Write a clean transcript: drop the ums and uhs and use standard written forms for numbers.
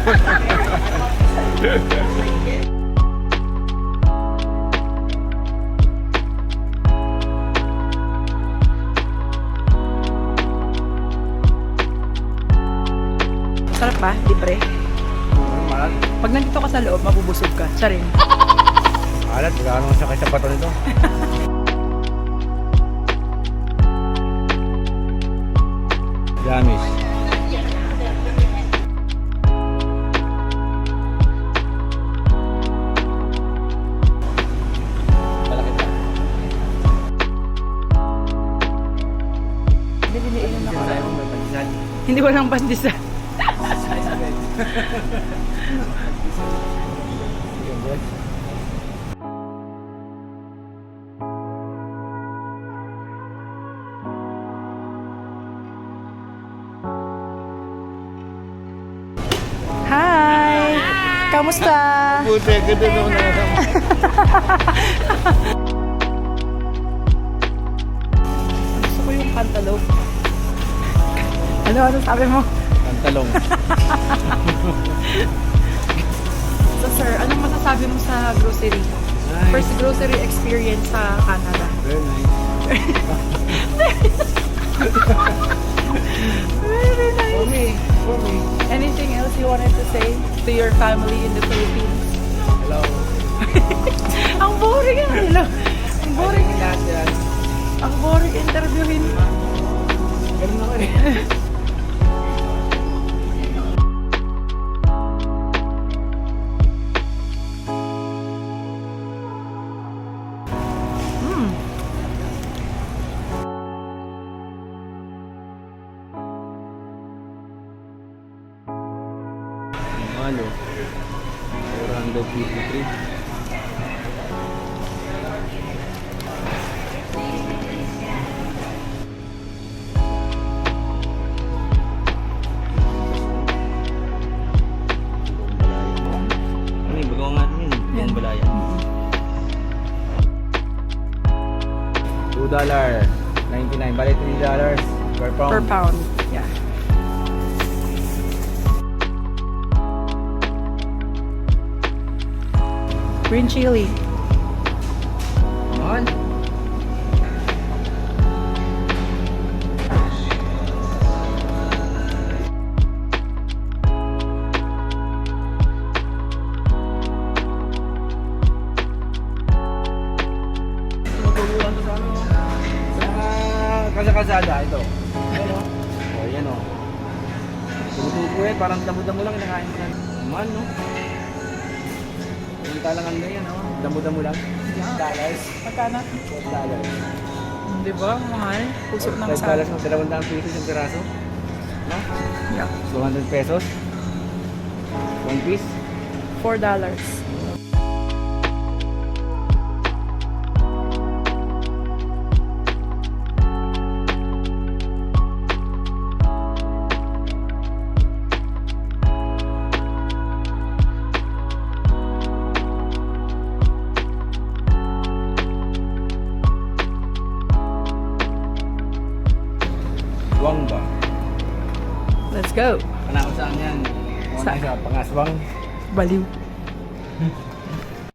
Sarap ba? Libre? Malat. Pag nandito ka sa loob, mabubusog ka. Siya rin. Malat, wala nang sakay sa bato nito. Jamis. Malaki pa. Nililiin na ako. May pandisan. Hindi ko lang pandisa. Hi! Kamusta? Puti, ganda nung nakasama. Gusto ko yung cantaloupe. Ano sabi mo? Pantalong. So sir, anong masasabi mo sa grocery? Nice. First grocery experience sa Canada. Very nice. Very nice. For me. Anything else you wanted to say to your family in the Philippines? Hello. Ang boring yan. Hello. Ang boring. Lahat yan. Ang boring interviewin. Ganun ako rin. Ano? 453. Ano yung bagong nga yun? Buong balaya. $2.99. Bali $3 per pound. Per pound. Yeah. Green chili. On. Sa kalsada ito. Ayan o. O, yan o. Tumutupo yan, parang damo-damo lang kinakain ko. Man, no? Yung talangan na yan, o. Damo-damo lang. Dollars. Magkano? $12. Di ba? Mahal. Pusok ng $12 sa... ng 200 pesos yung piraso. No? Yeah. 200 pesos. One piece. $4. Wang ba? Let's go. Panakot saan yan? Sa- Sa pangaswang. Baliw.